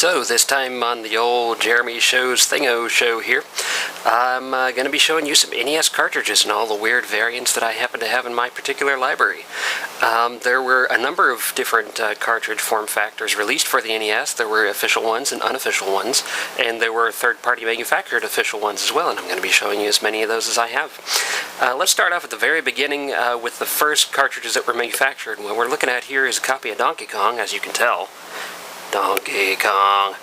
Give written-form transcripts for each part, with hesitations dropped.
So this time on the old Jeremy Show's Thingo show here, I'm going to be showing you some NES cartridges and all the weird variants that I happen to have in my particular library. There were a number of different cartridge form factors released for the NES. There were official ones and unofficial ones, and there were third-party manufactured official ones as well, and I'm going to be showing you as many of those as I have. Let's start off at the very beginning with the first cartridges that were manufactured. What we're looking at here is a copy of Donkey Kong, as you can tell. Donkey Kong.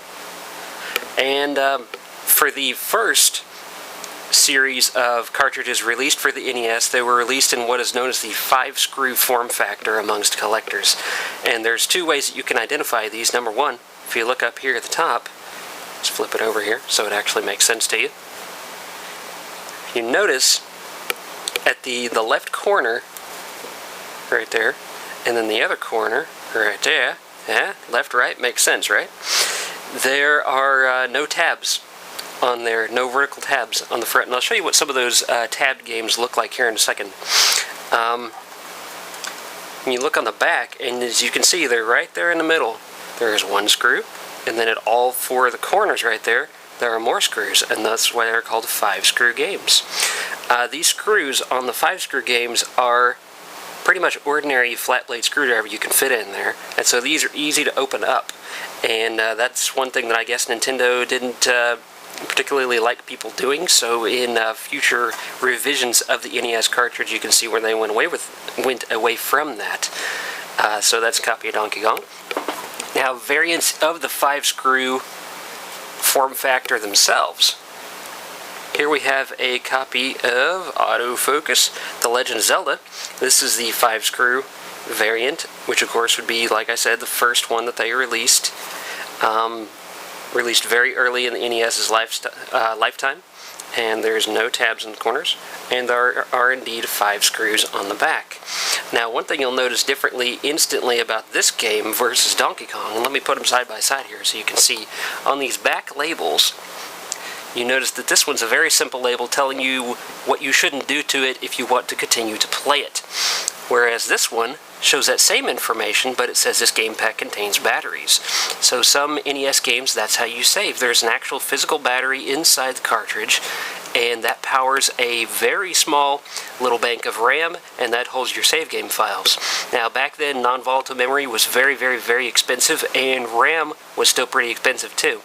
And for the first series of cartridges released for the NES, they were released in what is known as the 5-screw form factor amongst collectors. And there's two ways that you can identify these. Number one, if you look up here at the top, let's flip it over here so it actually makes sense to you. You notice at the left corner, right there, and then the other corner, right there, yeah, left, right, makes sense, right? There are no tabs on there, no vertical tabs on the front. And I'll show you what some of those tabbed games look like here in a second. When you look on the back, and as you can see, they're right there in the middle. There's one screw, and then at all four of the corners right there, there are more screws, and that's why they're called 5-screw games. These screws on the 5-screw games are pretty much ordinary flat blade screwdriver you can fit in there, and so these are easy to open up, and that's one thing that I guess Nintendo didn't particularly like people doing. So in future revisions of the NES cartridge, you can see where they went away from that. So that's a copy of Donkey Kong. Now, variants of the 5-screw form factor themselves. Here we have a copy of Autofocus, The Legend of Zelda. This is the 5-screw variant, which of course would be, like I said, the first one that they released. Released very early in the NES's lifetime, and there's no tabs in the corners, and there are indeed 5 screws on the back. Now, one thing you'll notice differently instantly about this game versus Donkey Kong, and let me put them side by side here so you can see, on these back labels, you notice that this one's a very simple label telling you what you shouldn't do to it if you want to continue to play it. Whereas this one shows that same information, but it says this game pack contains batteries. So some NES games, that's how you save. There's an actual physical battery inside the cartridge, and that powers a very small little bank of RAM, and that holds your save game files. Now, back then, non-volatile memory was very, very, very expensive, and RAM was still pretty expensive too.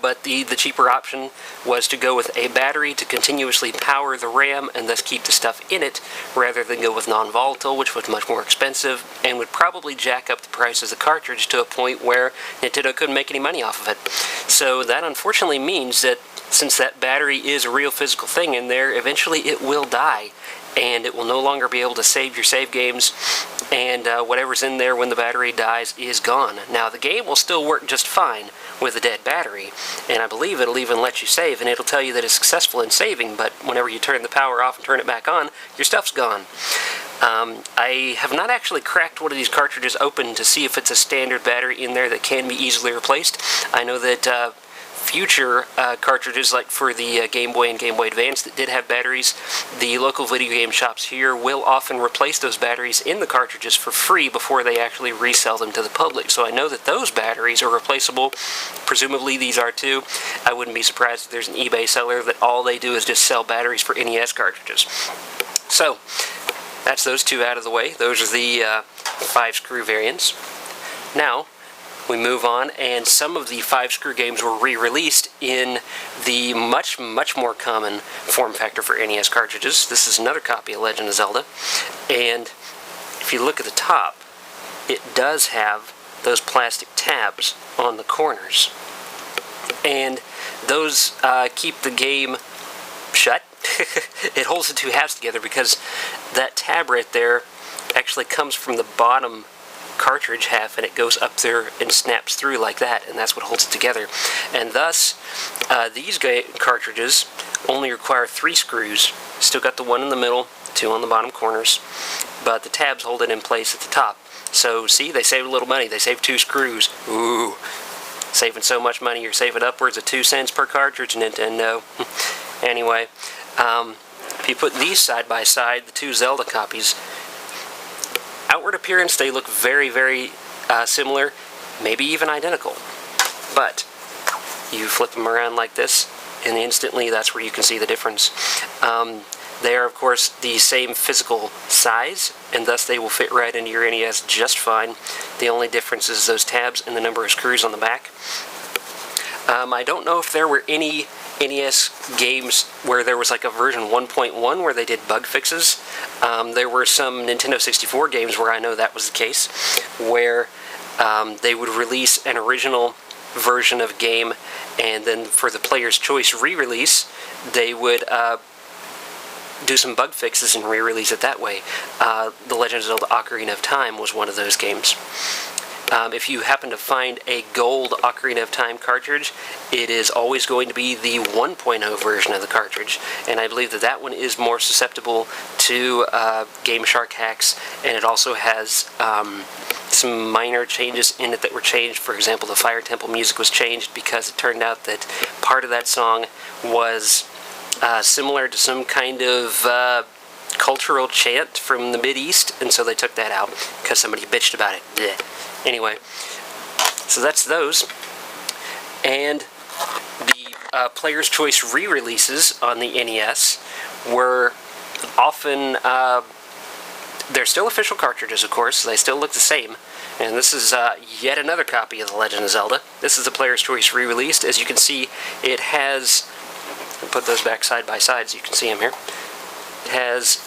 But the cheaper option was to go with a battery to continuously power the RAM and thus keep the stuff in it, rather than go with non-volatile, which was much more expensive and would probably jack up the price of the cartridge to a point where Nintendo couldn't make any money off of it. So that unfortunately means that since that battery is a real physical thing in there, eventually it will die, and it will no longer be able to save your save games, and whatever's in there when the battery dies is gone. Now, the game will still work just fine with a dead battery, and I believe it'll even let you save, and it'll tell you that it's successful in saving, but whenever you turn the power off and turn it back on, your stuff's gone. I have not actually cracked one of these cartridges open to see if it's a standard battery in there that can be easily replaced. I know that future cartridges, like for the Game Boy and Game Boy Advance that did have batteries, the local video game shops here will often replace those batteries in the cartridges for free before they actually resell them to the public. So I know that those batteries are replaceable. Presumably these are too. I wouldn't be surprised if there's an eBay seller that all they do is just sell batteries for NES cartridges. So that's those two out of the way. Those are the 5-screw variants. Now we move on, and some of the 5-screw games were re-released in the much, much more common form factor for NES cartridges. This is another copy of Legend of Zelda, and if you look at the top, it does have those plastic tabs on the corners, and those keep the game shut. It holds the two halves together because that tab right there actually comes from the bottom cartridge half, and it goes up there and snaps through like that, and that's what holds it together. And thus, these cartridges only require 3 screws. Still got the one in the middle, 2 on the bottom corners, but the tabs hold it in place at the top. So see, they save a little money. They save 2 screws. Ooh, saving so much money. You're saving upwards of 2 cents per cartridge, Nintendo. Anyway, if you put these side by side, the 2 Zelda copies, outward appearance, they look very, very similar, maybe even identical. but you flip them around like this, and instantly that's where you can see the difference. They are, of course, the same physical size, and thus they will fit right into your NES just fine. The only difference is those tabs and the number of screws on the back. I don't know if there were any NES games where there was like a version 1.1 where they did bug fixes. There were some Nintendo 64 games where I know that was the case, where they would release an original version of a game, and then for the Player's Choice re-release, they would do some bug fixes and re-release it that way. The Legend of Zelda Ocarina of Time was one of those games. If you happen to find a gold Ocarina of Time cartridge, it is always going to be the 1.0 version of the cartridge, and I believe that that one is more susceptible to Game Shark hacks, and it also has some minor changes in it that were changed. For example, the Fire Temple music was changed because it turned out that part of that song was similar to some kind of cultural chant from the Mideast, and so they took that out because somebody bitched about it. Blech. Anyway, so that's those. And the Player's Choice re-releases on the NES were often, they're still official cartridges, of course, so they still look the same. And this is yet another copy of The Legend of Zelda. This is the Player's Choice re-released. As you can see, it has, I'll put those back side by side so you can see them here. It has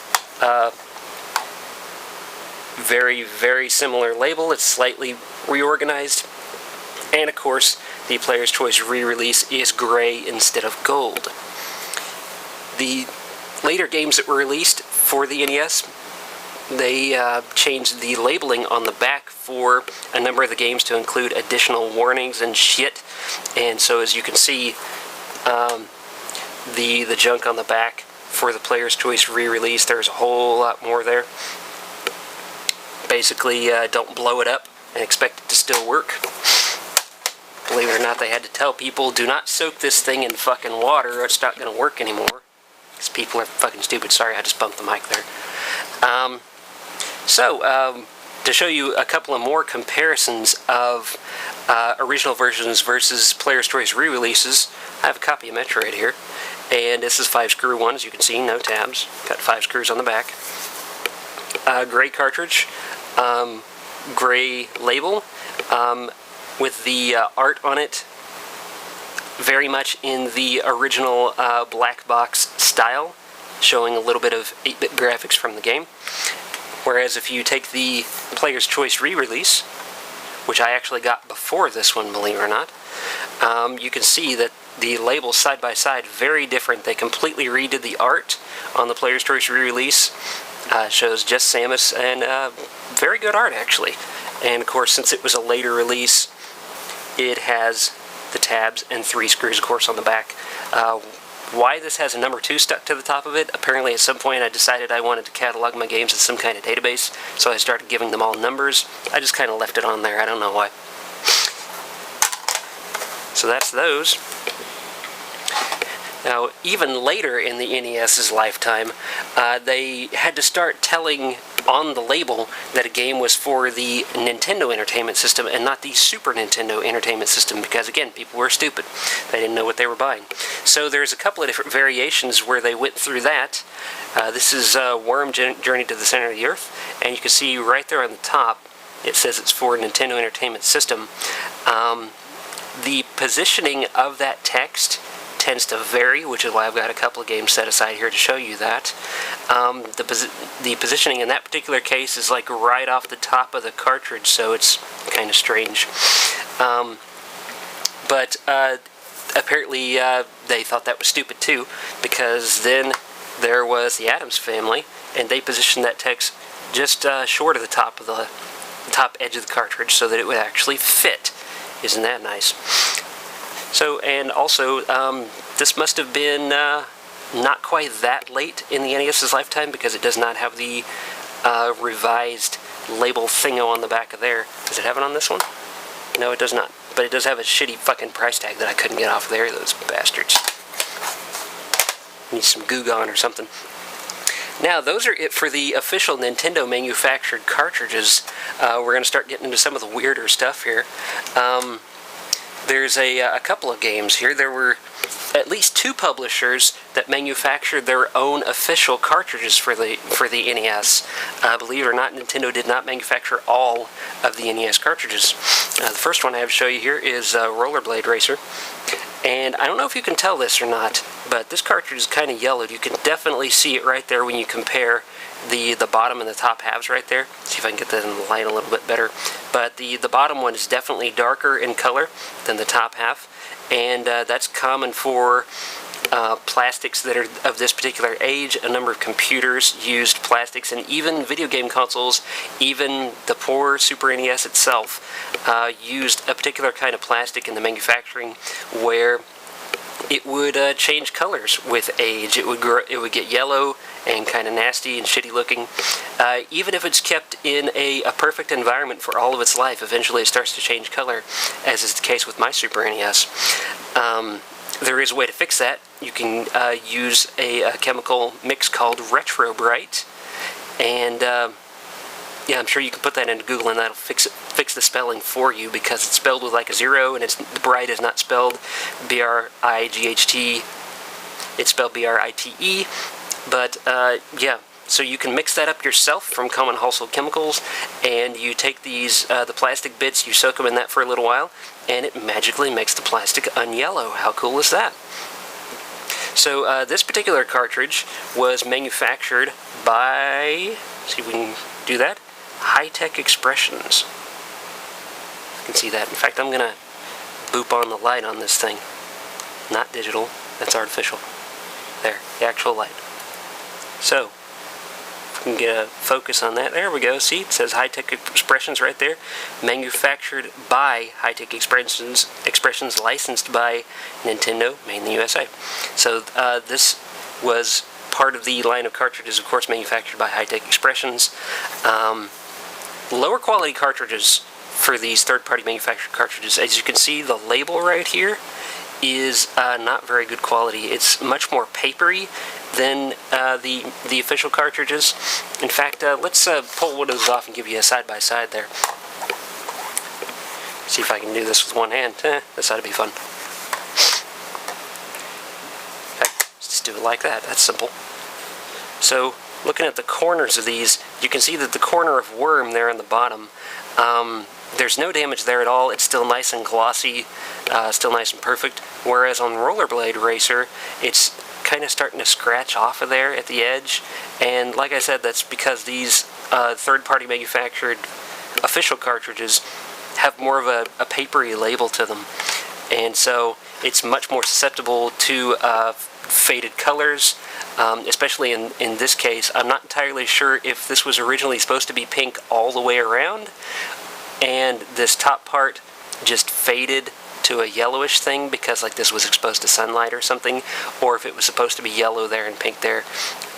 very, very similar label. It's slightly reorganized. And of course, the Player's Choice re-release is gray instead of gold. The later games that were released for the NES, they changed the labeling on the back for a number of the games to include additional warnings and shit. And so as you can see, the junk on the back for the Player's Choice re-release, there's a whole lot more there. Basically, don't blow it up and expect it to still work. Believe it or not, they had to tell people, do not soak this thing in fucking water or it's not going to work anymore. Because people are fucking stupid. Sorry, I just bumped the mic there. To show you a couple of more comparisons of original versions versus Player's Choice re-releases, I have a copy of Metroid here. And this is 5-screw one, as you can see, no tabs. Got 5 screws on the back. Gray cartridge, gray label, with the art on it very much in the original black box style, showing a little bit of 8-bit graphics from the game. Whereas if you take the Player's Choice re-release, which I actually got before this one, believe it or not, you can see that the labels side by side, very different. They completely redid the art on the Player's Choice re-release. Shows just Samus, and very good art, actually. And of course, since it was a later release, it has the tabs and 3 screws, of course, on the back. Why this has a number 2 stuck to the top of it, apparently at some point I decided I wanted to catalog my games in some kind of database, so I started giving them all numbers. I just kind of left it on there, I don't know why. So that's those. Now, even later in the NES's lifetime, they had to start telling on the label that a game was for the Nintendo Entertainment System and not the Super Nintendo Entertainment System, because again, people were stupid. They didn't know what they were buying. So there's a couple of different variations where they went through that. This is Worm Journey to the Center of the Earth, and you can see right there on the top, it says it's for Nintendo Entertainment System. The positioning of that text tends to vary, which is why I've got a couple of games set aside here to show you that. The positioning in that particular case is like right off the top of the cartridge, so it's kind of strange. But apparently they thought that was stupid too, because then there was the Addams Family, and they positioned that text just short of the top edge of the cartridge so that it would actually fit. Isn't that nice? So, and also, this must have been not quite that late in the NES's lifetime, because it does not have the revised label thingo on the back of there. Does it have it on this one? No, it does not. But it does have a shitty fucking price tag that I couldn't get off there, those bastards. Need some Goo Gone or something. Now, those are it for the official Nintendo manufactured cartridges. We're going to start getting into some of the weirder stuff here. there's a couple of games here. There were at least 2 publishers that manufactured their own official cartridges for the NES. Believe it or not, Nintendo did not manufacture all of the NES cartridges. The first one I have to show you here is Rollerblade Racer. And I don't know if you can tell this or not, but this cartridge is kind of yellowed. You can definitely see it right there when you compare the bottom and the top halves right there. See if I can get that in the light a little bit better. But the bottom one is definitely darker in color than the top half, and that's common for plastics that are of this particular age. A number of computers used plastics, and even video game consoles, even the poor Super NES itself, used a particular kind of plastic in the manufacturing where it would change colors with age. It would get yellow and kind of nasty and shitty looking. Even if it's kept in a perfect environment for all of its life, eventually it starts to change color, as is the case with my Super NES. There is a way to fix that. You can use a chemical mix called Retro Bright, and yeah, I'm sure you can put that into Google and that'll fix the spelling for you, because it's spelled with like a 0, and the Bright is not spelled B-R-I-G-H-T. It's spelled B-R-I-T-E. But yeah, so you can mix that up yourself from common household chemicals, and you take these the plastic bits, you soak them in that for a little while, and it magically makes the plastic unyellow. How cool is that? So this particular cartridge was manufactured by, see if we can do that, High-Tech Expressions. You can see that. In fact, I'm going to boop on the light on this thing. Not digital, that's artificial. There, the actual light. So, if we can get a focus on that, there we go. See, it says High-Tech Expressions right there. Manufactured by High-Tech Expressions, licensed by Nintendo, made in the USA. So, this was part of the line of cartridges, of course, manufactured by High-Tech Expressions. Lower quality cartridges for these third-party manufactured cartridges. As you can see, the label right here is not very good quality. It's much more papery than the official cartridges. In fact, let's pull one of those off and give you a side-by-side there. See if I can do this with one hand. This ought to be fun. In fact, just do it like that. That's simple. So, looking at the corners of these, you can see that the corner of worm there on the bottom, there's no damage there at all. It's still nice and glossy, still nice and perfect. Whereas on Rollerblade Racer, it's kind of starting to scratch off of there at the edge. And like I said, that's because these third-party manufactured official cartridges have more of a papery label to them. And so it's much more susceptible to faded colors, especially in this case. I'm not entirely sure if this was originally supposed to be pink all the way around, and this top part just faded to a yellowish thing because like this was exposed to sunlight or something, or if it was supposed to be yellow there and pink there.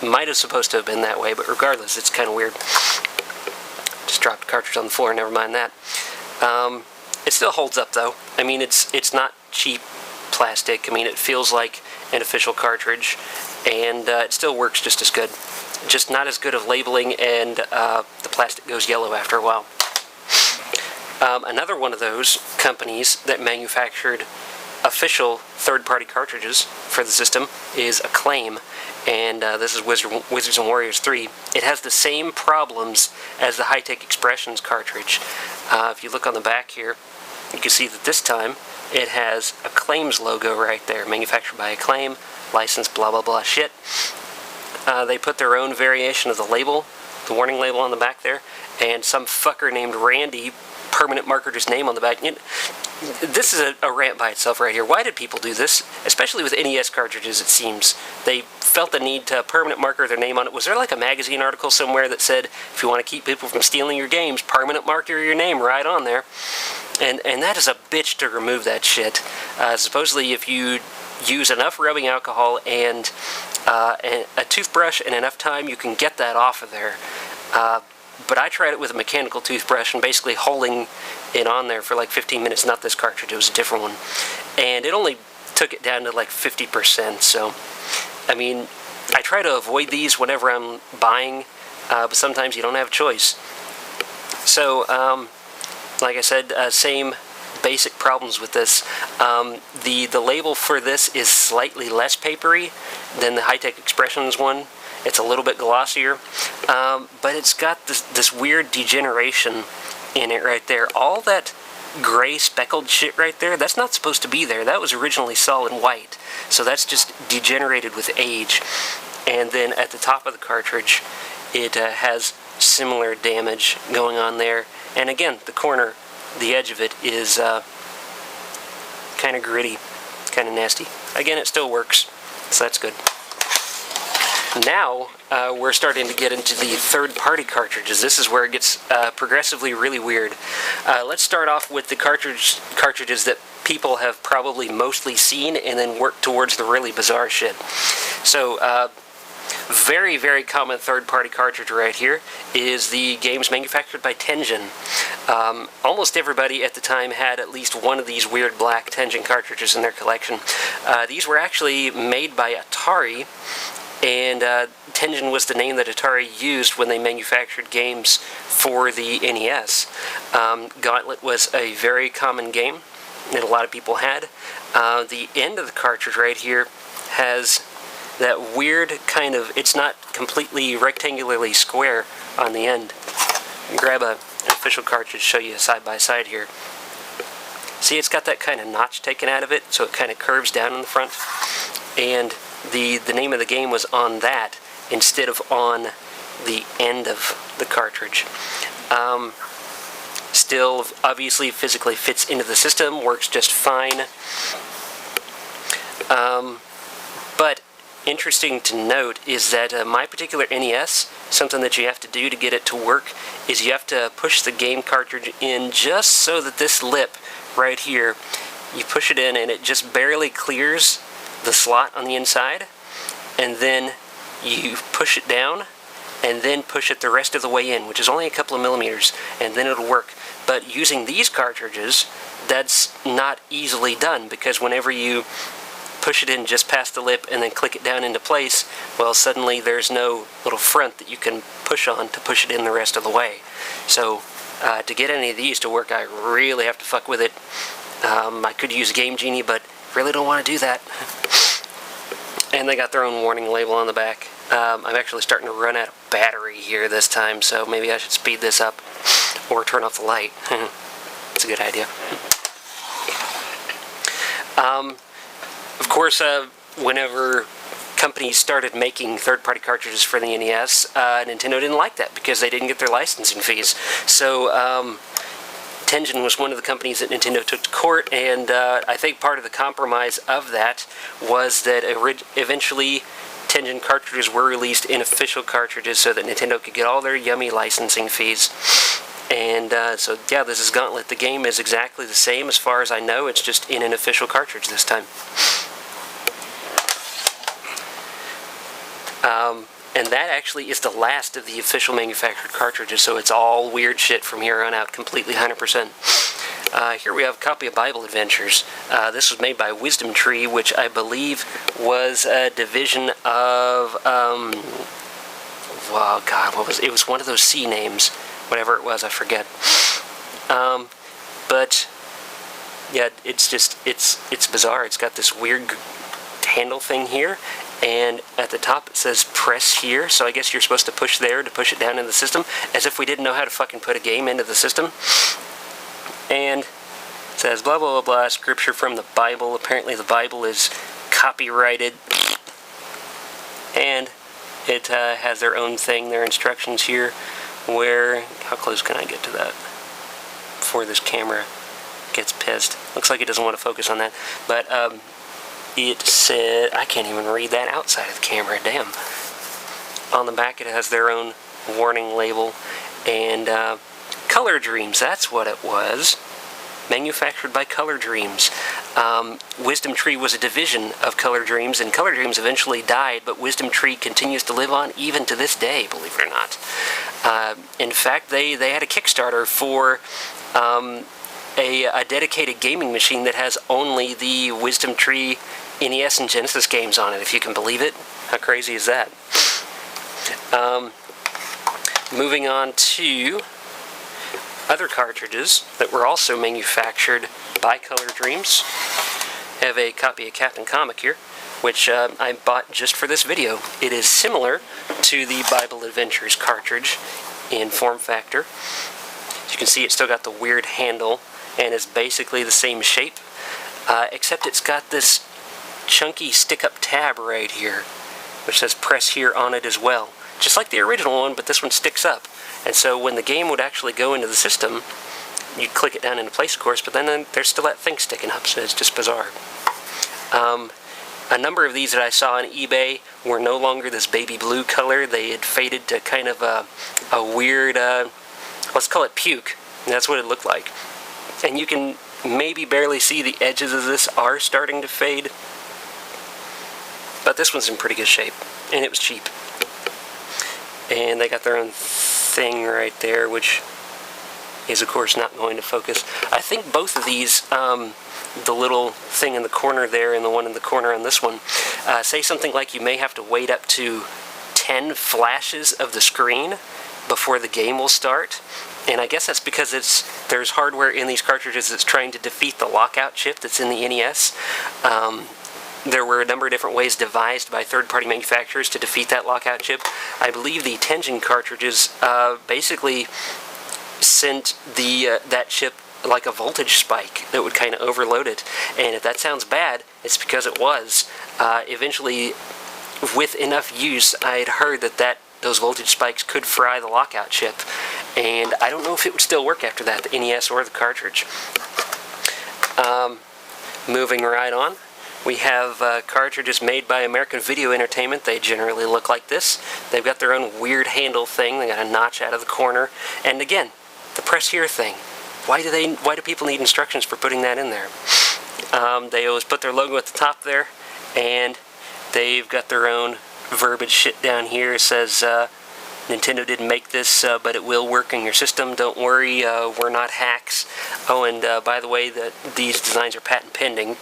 Might have supposed to have been that way, but regardless, it's kind of weird. Just dropped the cartridge on the floor, never mind that. It still holds up though. I mean, it's not cheap plastic. I mean, it feels like an official cartridge, and it still works just as good. Just not as good of labeling, and the plastic goes yellow after a while. Another one of those companies that manufactured official third-party cartridges for the system is Acclaim, and this is Wizards and Warriors 3. It has the same problems as the High-Tech Expressions cartridge. If you look on the back here, you can see that this time it has Acclaim's logo right there, manufactured by Acclaim, licensed blah blah blah shit. They put their own variation of the label, the warning label on the back there, and some fucker named Randy permanent markered his name on the back. This is a rant by itself right here. Why did people do this? Especially with NES cartridges, it seems. They felt the need to permanent marker their name on it. Was there like a magazine article somewhere that said, if you want to keep people from stealing your games, permanent marker your name right on there? And that is a bitch to remove that shit. Supposedly, if you use enough rubbing alcohol and a toothbrush and enough time, you can get that off of there. But I tried it with a mechanical toothbrush and basically holding it on there for like 15 minutes. Not this cartridge, it was a different one. And it only took it down to like 50%. So, I mean, I try to avoid these whenever I'm buying, but sometimes you don't have a choice. So, like I said, same basic problems with this. The label for this is slightly less papery than the High-Tech Expressions one. It's a little bit glossier, but it's got this weird degeneration in it right there. All that gray speckled shit right there, that's not supposed to be there. That was originally solid white, so that's just degenerated with age. And then at the top of the cartridge, it has similar damage going on there. And again, the corner, the edge of it is kind of gritty, kind of nasty. Again, it still works, so that's good. Now, we're starting to get into the third-party cartridges. This is where it gets progressively really weird. Let's start off with the cartridges that people have probably mostly seen, and then work towards the really bizarre shit. So, very, very common third-party cartridge right here is the games manufactured by Tengen. Almost everybody at the time had at least one of these weird black Tengen cartridges in their collection. These were actually made by Atari, and Tengen was the name that Atari used when they manufactured games for the NES. Gauntlet was a very common game that a lot of people had. The end of the cartridge right here has that weird kind of, it's not completely rectangularly square on the end. Grab an official cartridge, show you side by side here. See, it's got that kind of notch taken out of it, so it kind of curves down in the front. And the name of the game was on that instead of on the end of the cartridge. Still, obviously, physically fits into the system, works just fine. But interesting to note is that my particular NES, something that you have to do to get it to work is you have to push the game cartridge in just so that this lip right here, you push it in and it just barely clears the slot on the inside, and then you push it down and then push it the rest of the way in, which is only a couple of millimeters, and then it'll work. But using these cartridges, that's not easily done, because whenever you push it in just past the lip and then click it down into place, well, suddenly there's no little front that you can push on to push it in the rest of the way. So to get any of these to work, I really have to fuck with it. I could use Game Genie, but really don't want to do that. And they got their own warning label on the back. I'm actually starting to run out of battery here this time, so maybe I should speed this up or turn off the light. It's a good idea. Of course, whenever companies started making third-party cartridges for the NES, Nintendo didn't like that because they didn't get their licensing fees. So Tengen was one of the companies that Nintendo took to court, and I think part of the compromise of that was that eventually Tengen cartridges were released in official cartridges so that Nintendo could get all their yummy licensing fees. And so, yeah, this is Gauntlet. The game is exactly the same as far as I know. It's just in an official cartridge this time. And that actually is the last of the official manufactured cartridges, so it's all weird shit from here on out, completely 100%. Here we have a copy of Bible Adventures. This was made by Wisdom Tree, which I believe was a division of, well, God, what was it? It was one of those C names. Whatever it was, I forget. But yeah, it's just, it's bizarre. It's got this weird handle thing here, and at the top it says press here, so I guess you're supposed to push there to push it down in the system, as if we didn't know how to fucking put a game into the system. And it says blah blah blah blah, scripture from the Bible. Apparently the Bible is copyrighted, and it has their own thing, their instructions here. Where, how close can I get to that before this camera gets pissed? Looks like it doesn't want to focus on that. But it said, I can't even read that outside of the camera, damn. On the back it has their own warning label. And Color Dreams, that's what it was. Manufactured by Color Dreams. Wisdom Tree was a division of Color Dreams, and Color Dreams eventually died, but Wisdom Tree continues to live on even to this day, believe it or not. In fact, they had a Kickstarter for a dedicated gaming machine that has only the Wisdom Tree NES and Genesis games on it, if you can believe it. How crazy is that? Moving on to other cartridges that were also manufactured by Color Dreams. I have a copy of Captain Comic here, which I bought just for this video. It is similar to the Bible Adventures cartridge in form factor. As you can see, it's still got the weird handle and is basically the same shape, except it's got this chunky stick-up tab right here, which says press here on it as well. Just like the original one, but this one sticks up. And so when the game would actually go into the system, you'd click it down into place, of course, but then there's still that thing sticking up, so it's just bizarre. A number of these that I saw on eBay were no longer this baby blue color. They had faded to kind of a weird, let's call it puke. And that's what it looked like. And you can maybe barely see the edges of this are starting to fade. But this one's in pretty good shape, and it was cheap. And they got their own thing right there, which is of course not going to focus. I think both of these, the little thing in the corner there and the one in the corner on this one, say something like you may have to wait up to 10 flashes of the screen before the game will start. And I guess that's because there's hardware in these cartridges that's trying to defeat the lockout chip that's in the NES. There were a number of different ways devised by third-party manufacturers to defeat that lockout chip. I believe the Tengen cartridges basically sent that chip like a voltage spike that would kind of overload it. And if that sounds bad, it's because it was. Eventually, with enough use, I had heard that those voltage spikes could fry the lockout chip. And I don't know if it would still work after that, the NES or the cartridge. Moving right on. We have cartridges made by American Video Entertainment. They generally look like this. They've got their own weird handle thing. They got a notch out of the corner. And again, the press here thing. Why do people need instructions for putting that in there? They always put their logo at the top there, and they've got their own verbiage shit down here. It says, Nintendo didn't make this, but it will work in your system. Don't worry, we're not hacks. Oh, and by the way, these designs are patent pending.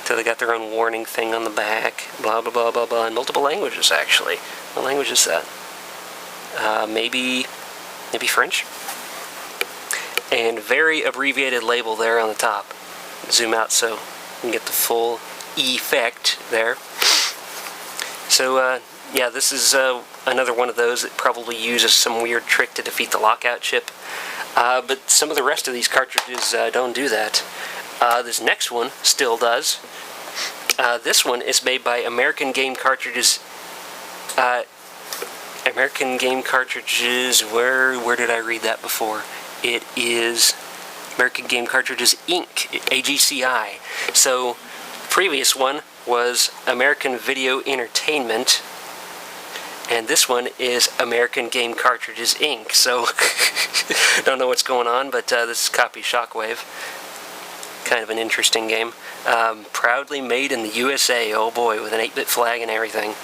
So they got their own warning thing on the back, blah, blah, blah, blah, blah, in multiple languages, actually. What language is that? Maybe French? And very abbreviated label there on the top. Zoom out so you can get the full effect there. So, yeah, this is another one of those that probably uses some weird trick to defeat the lockout chip. But some of the rest of these cartridges don't do that. This next one still does. This one is made by American Game Cartridges. American Game Cartridges, where did I read that before? It is American Game Cartridges Inc., AGCI. So, previous one was American Video Entertainment, and this one is American Game Cartridges Inc. So, don't know what's going on, but this is copy Shockwave. Kind of an interesting game. Proudly made in the USA, oh boy, with an 8-bit flag and everything.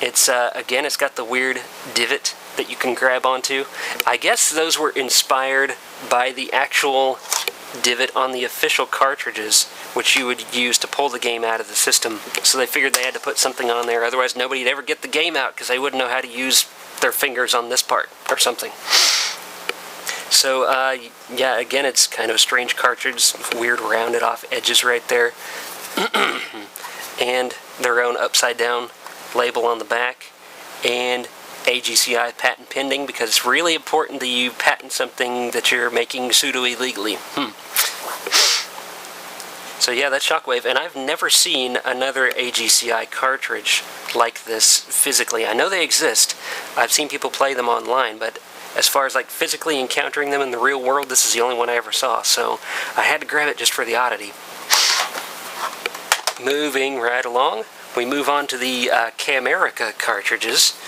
It's, again, it's got the weird divot that you can grab onto. I guess those were inspired by the actual divot on the official cartridges, which you would use to pull the game out of the system. So they figured they had to put something on there, otherwise nobody'd ever get the game out because they wouldn't know how to use their fingers on this part or something. So, yeah, again, it's kind of a strange cartridge, weird rounded off edges right there. And their own upside down label on the back. And AGCI patent pending, because it's really important that you patent something that you're making pseudo-illegally. So yeah, that's Shockwave, and I've never seen another AGCI cartridge like this physically. I know they exist. I've seen people play them online, but as far as like physically encountering them in the real world, this is the only one I ever saw, so I had to grab it just for the oddity. Moving right along, we move on to the Camerica cartridges.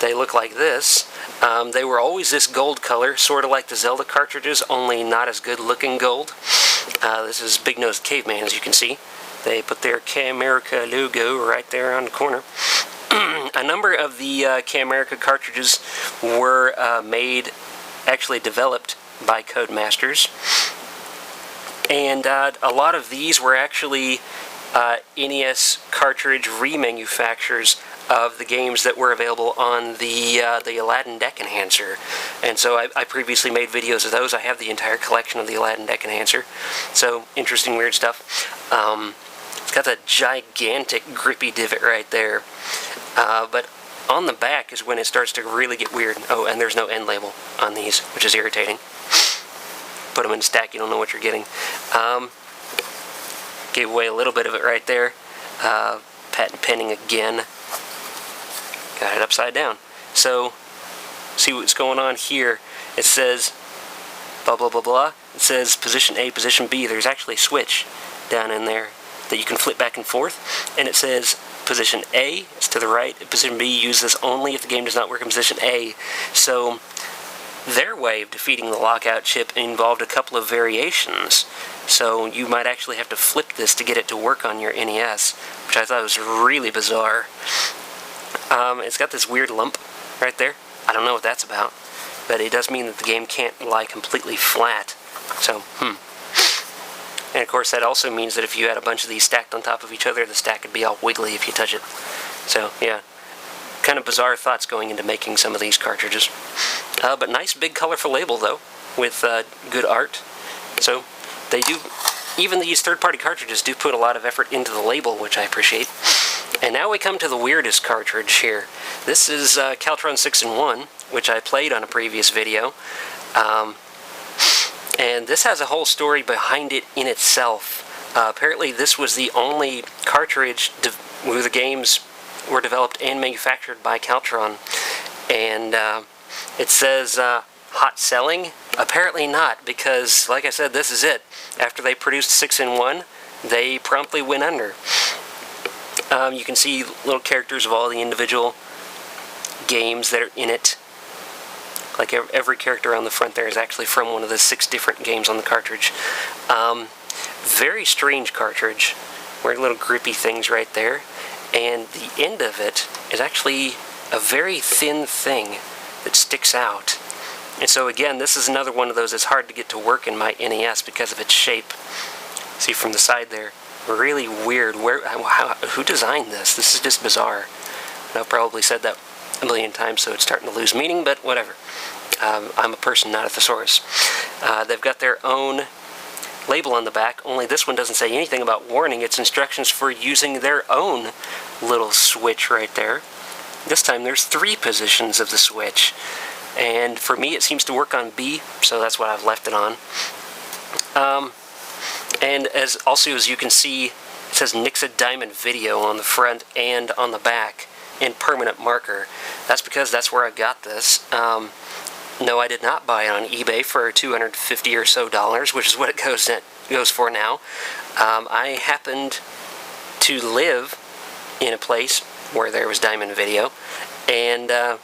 They look like this. They were always this gold color, sort of like the Zelda cartridges, only not as good looking gold. This is Big Nosed Caveman, as you can see. They put their Camerica logo right there on the corner. A number of the Camerica cartridges were actually developed by Codemasters. And a lot of these were actually NES cartridge remanufactures of the games that were available on the Aladdin Deck Enhancer. And so I previously made videos of those. I have the entire collection of the Aladdin Deck Enhancer. So, interesting, weird stuff. It's got that gigantic grippy divot right there. But on the back is when it starts to really get weird. Oh, and there's no end label on these, which is irritating. Put them in a stack, you don't know what you're getting. Gave away a little bit of it right there. Patent pending again. Got it upside down. So, see what's going on here. It says blah blah blah blah. It says position A, position B. There's actually a switch down in there that you can flip back and forth. And it says position A is to the right. Position B, use this only if the game does not work in position A. So their way of defeating the lockout chip involved a couple of variations. So you might actually have to flip this to get it to work on your NES, which I thought was really bizarre. It's got this weird lump right there. I don't know what that's about, but it does mean that the game can't lie completely flat. So, And of course that also means that if you had a bunch of these stacked on top of each other, the stack would be all wiggly if you touch it. So, yeah. Kind of bizarre thoughts going into making some of these cartridges. But nice big colorful label though, with good art. So, they do, even these third-party cartridges do put a lot of effort into the label, which I appreciate. And now we come to the weirdest cartridge here. This is Caltron 6-in-1, which I played on a previous video. And this has a whole story behind it in itself. Apparently this was the only cartridge where the games were developed and manufactured by Caltron. And it says hot selling? Apparently not, because like I said, this is it. After they produced 6-in-1, they promptly went under. You can see little characters of all the individual games that are in it. Like every character on the front there is actually from one of the 6 different games on the cartridge. Very strange cartridge. Weird little grippy things right there. And the end of it is actually a very thin thing that sticks out. And so again, this is another one of those that's hard to get to work in my NES because of its shape. See from the side there. Really weird. Who designed this? This is just bizarre. And I've probably said that a million times, so it's starting to lose meaning, but whatever. I'm a person, not a thesaurus. They've got their own label on the back, only this one doesn't say anything about warning. It's instructions for using their own little switch right there. This time there's 3 positions of the switch. And for me it seems to work on B, so that's what I've left it on. And as you can see, it says Nixa Diamond Video on the front and on the back in permanent marker. That's because that's where I got this. No, I did not buy it on eBay for $250 or so, which is what it goes for now. I happened to live in a place where there was Diamond Video, and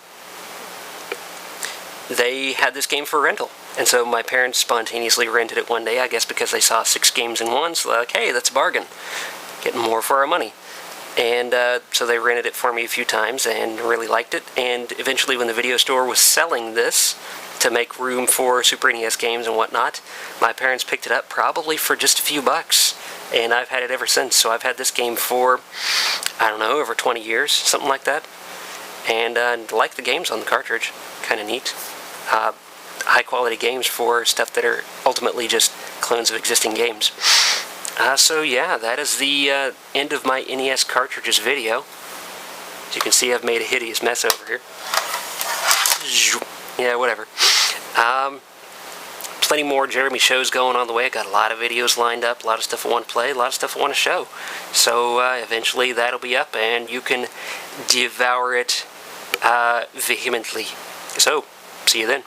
they had this game for rental. And so my parents spontaneously rented it one day, I guess because they saw 6 games in one, so they're like, hey, that's a bargain. Getting more for our money. And so they rented it for me a few times and really liked it. And eventually when the video store was selling this to make room for Super NES games and whatnot, my parents picked it up probably for just a few bucks. And I've had it ever since. So I've had this game for, I don't know, over 20 years, something like that. And like the games on the cartridge. Kind of neat. High quality games for stuff that are ultimately just clones of existing games. So yeah, that is the end of my NES cartridges video. As you can see, I've made a hideous mess over here. Yeah, whatever. Plenty more Jeremy shows going on the way. I got a lot of videos lined up, a lot of stuff I want to play, a lot of stuff I want to show. So eventually that'll be up and you can devour it vehemently. So, see you then.